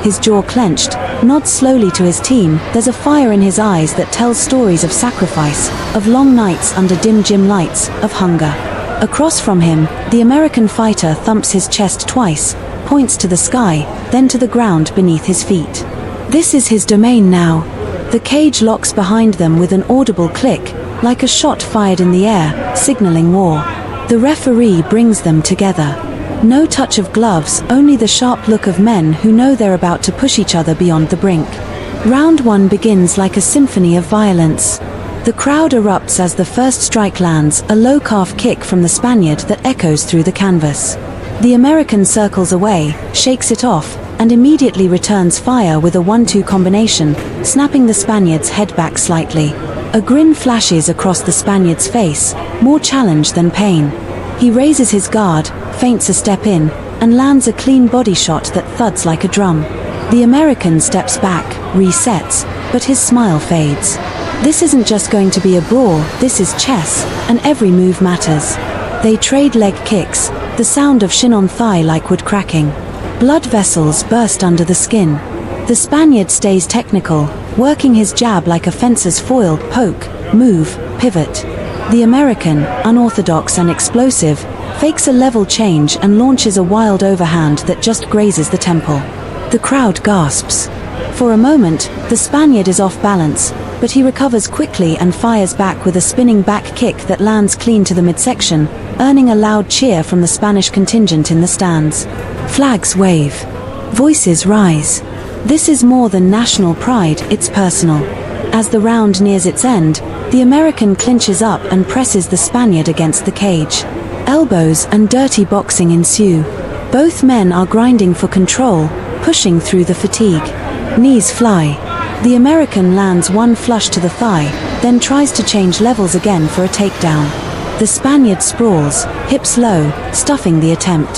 His jaw clenched, nods slowly to his team. There's a fire in his eyes that tells stories of sacrifice, of long nights under dim gym lights, of hunger. Across from him, the American fighter thumps his chest twice, points to the sky, then to the ground beneath his feet. This is his domain now. The cage locks behind them with an audible click, like a shot fired in the air, signaling war. The referee brings them together. No touch of gloves, only the sharp look of men who know they're about to push each other beyond the brink. Round 1 begins like a symphony of violence. The crowd erupts as the first strike lands, a low calf kick from the Spaniard that echoes through the canvas. The American circles away, shakes it off, and immediately returns fire with a 1-2 combination, snapping the Spaniard's head back slightly. A grin flashes across the Spaniard's face, more challenge than pain. He raises his guard, feints a step in, and lands a clean body shot that thuds like a drum. The American steps back, resets, but his smile fades. This isn't just going to be a brawl, this is chess, and every move matters. They trade leg kicks, the sound of shin on thigh like wood cracking. Blood vessels burst under the skin. The Spaniard stays technical, working his jab like a fencer's foil, poke, move, pivot. The American, unorthodox and explosive, fakes a level change and launches a wild overhand that just grazes the temple. The crowd gasps. For a moment, the Spaniard is off balance, but he recovers quickly and fires back with a spinning back kick that lands clean to the midsection, earning a loud cheer from the Spanish contingent in the stands. Flags wave. Voices rise. This is more than national pride, it's personal. As the round nears its end, the American clinches up and presses the Spaniard against the cage. Elbows and dirty boxing ensue. Both men are grinding for control, pushing through the fatigue. Knees fly. The American lands one flush to the thigh, then tries to change levels again for a takedown. The Spaniard sprawls, hips low, stuffing the attempt.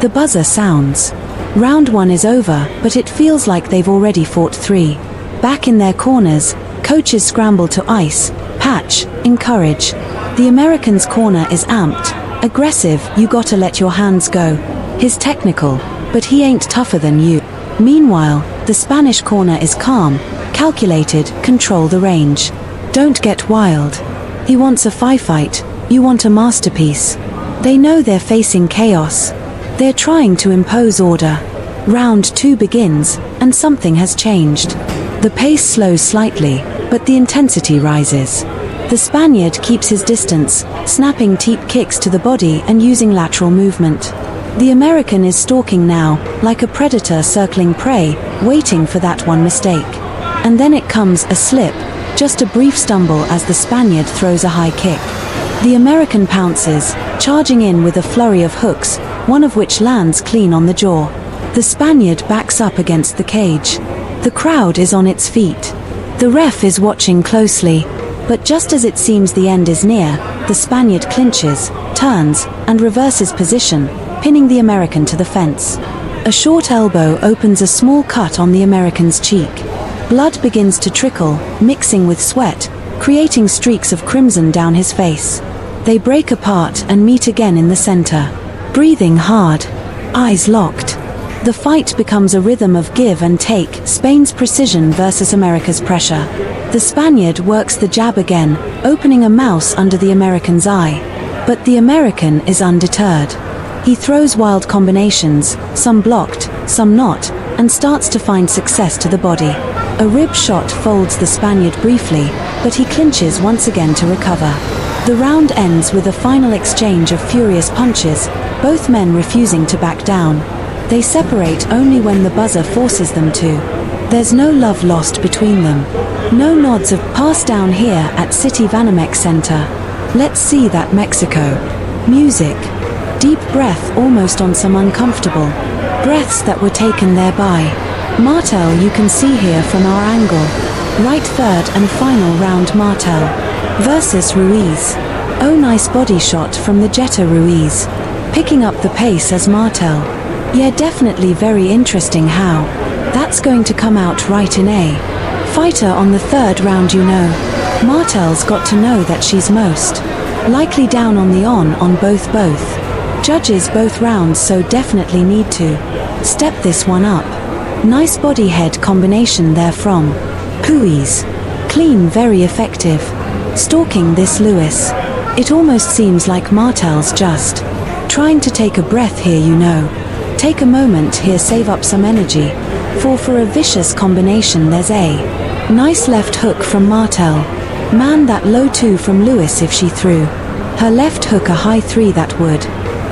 The buzzer sounds. Round 1 is over, but it feels like they've already fought 3. Back in their corners, coaches scramble to ice, patch, encourage. The American's corner is amped, aggressive, you gotta let your hands go. He's technical, but he ain't tougher than you. Meanwhile, the Spanish corner is calm, calculated, control the range. Don't get wild. He wants a fight, you want a masterpiece. They know they're facing chaos. They're trying to impose order. Round 2 begins, and something has changed. The pace slows slightly, but the intensity rises. The Spaniard keeps his distance, snapping deep kicks to the body and using lateral movement. The American is stalking now, like a predator circling prey, waiting for that one mistake. And then it comes, a slip, just a brief stumble as the Spaniard throws a high kick. The American pounces, charging in with a flurry of hooks, one of which lands clean on the jaw. The Spaniard backs up against the cage. The crowd is on its feet. The ref is watching closely, but just as it seems the end is near, the Spaniard clinches, turns, and reverses position, pinning the American to the fence. A short elbow opens a small cut on the American's cheek. Blood begins to trickle, mixing with sweat, creating streaks of crimson down his face. They break apart and meet again in the center. Breathing hard, eyes locked. The fight becomes a rhythm of give and take, Spain's precision versus America's pressure. The Spaniard works the jab again, opening a mouse under the American's eye. But the American is undeterred. He throws wild combinations, some blocked, some not, and starts to find success to the body. A rib shot folds the Spaniard briefly, but he clinches once again to recover. The round ends with a final exchange of furious punches, both men refusing to back down. They separate only when the buzzer forces them to. There's no love lost between them. No nods of pass down here at City Banamex Center. Let's see that Mexico. Music. Deep breath, almost on some uncomfortable breaths that were taken thereby. Martel, you can see here from our angle. Right, third and final round, Martel versus Ruiz. Oh, nice body shot from the Jetta. Ruiz picking up the pace as Martel. Yeah, definitely very interesting how that's going to come out right in a fighter on the third round. You know, Martel's got to know that she's most likely down on the on both judges both rounds, so definitely need to step this one up. Nice body head combination there from Ruiz. Clean, very effective. Stalking this Lewis. It almost seems like Martel's just trying to take a breath here, you know. Take a moment here, save up some energy for a vicious combination. There's a nice left hook from Martel. Man, that low two from Lewis. If she threw her left hook a high three, that would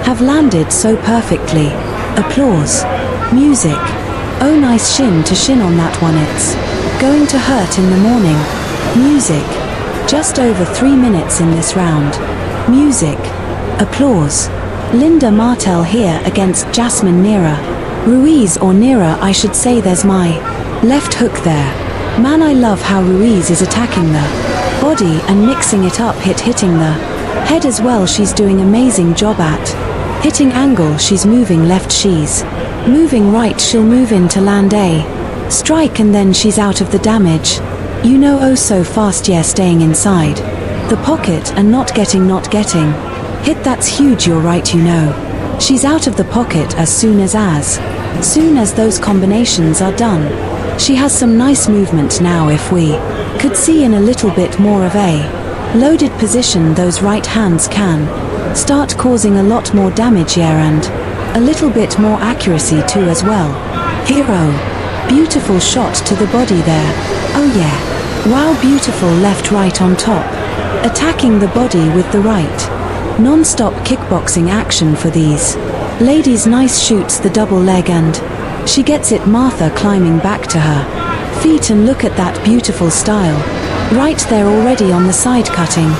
have landed so perfectly. Applause. Music. Oh, nice shin to shin on that one. It's going to hurt in the morning. Music. Just over 3 minutes in this round. Music. Applause. Linda Martel here against Jasmine Nira Ruiz, or Nira I should say. There's my left hook there. Man, I love how Ruiz is attacking the body and mixing it up, hitting the head as well. She's doing amazing job at hitting angle. She's moving left, she's moving right, she'll move in to land a strike, and then she's out of the damage. You know, oh so fast. Yeah, staying inside the pocket and not getting hit. That's huge. You're right, you know. She's out of the pocket as soon as those combinations are done. She has some nice movement now. If we could see in a little bit more of a loaded position, those right hands can start causing a lot more damage, yeah, and a little bit more accuracy too as well. Hero. Beautiful shot to the body there. Oh yeah. Wow, beautiful left right on top. Attacking the body with the right. Non-stop kickboxing action for these ladies. Nice, shoots the double leg and she gets it. Martha climbing back to her feet, and look at that beautiful style. Right there already on the side, cutting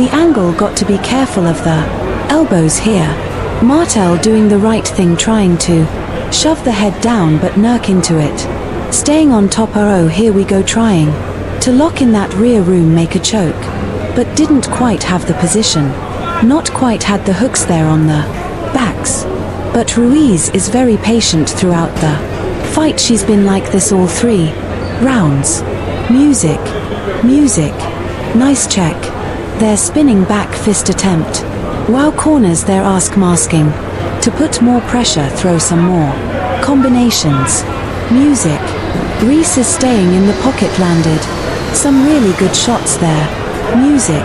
the angle. Got to be careful of the elbows here. Martel doing the right thing, trying to shove the head down but nerk into it. Staying on top. Oh, here we go, trying to lock in that rear room, make a choke, but didn't quite have the position. Not quite had the hooks there on the backs. But Ruiz is very patient throughout the fight. She's been like this all 3 rounds. Music. Music. Nice check. They're spinning back fist attempt. Wow, corners there, masking to put more pressure, throw some more combinations. Music. Reese is staying in the pocket, landed some really good shots there. Music.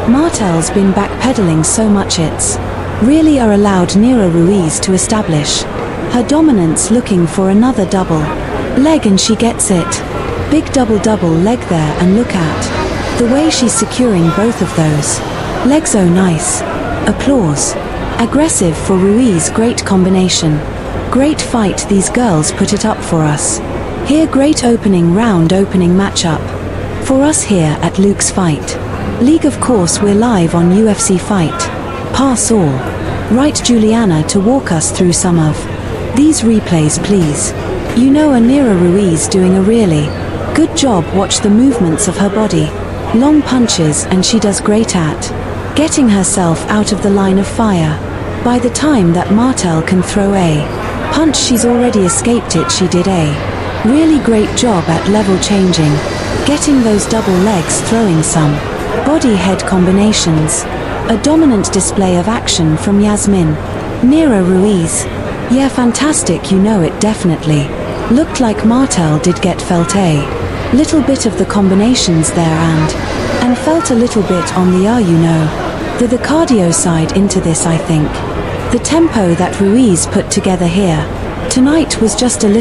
Martel's been backpedaling so much, it's really are allowed Nira Ruiz to establish her dominance, looking for another double leg, and she gets it. Big double leg there, and look at the way she's securing both of those legs. Oh, nice. Applause. Aggressive for Ruiz. Great combination. Great fight. These girls put it up for us here. Great opening round, opening matchup for us here at Luke's Fight League. Of course, we're live on UFC Fight Pass. All right, Juliana, to walk us through some of these replays, please. You know, Nira Ruiz doing a really good job. Watch the movements of her body. Long punches, and she does great at getting herself out of the line of fire. By the time that Martel can throw a punch, she's already escaped it. She did a really great job at level changing, getting those double legs, throwing some body head combinations. A dominant display of action from Yasmin Nira Ruiz. Yeah, fantastic. You know, it definitely looked like Martel did get felt a little bit of the combinations there, and felt a little bit on the you know, the cardio side into this. I think the tempo that Ruiz put together here tonight was just a little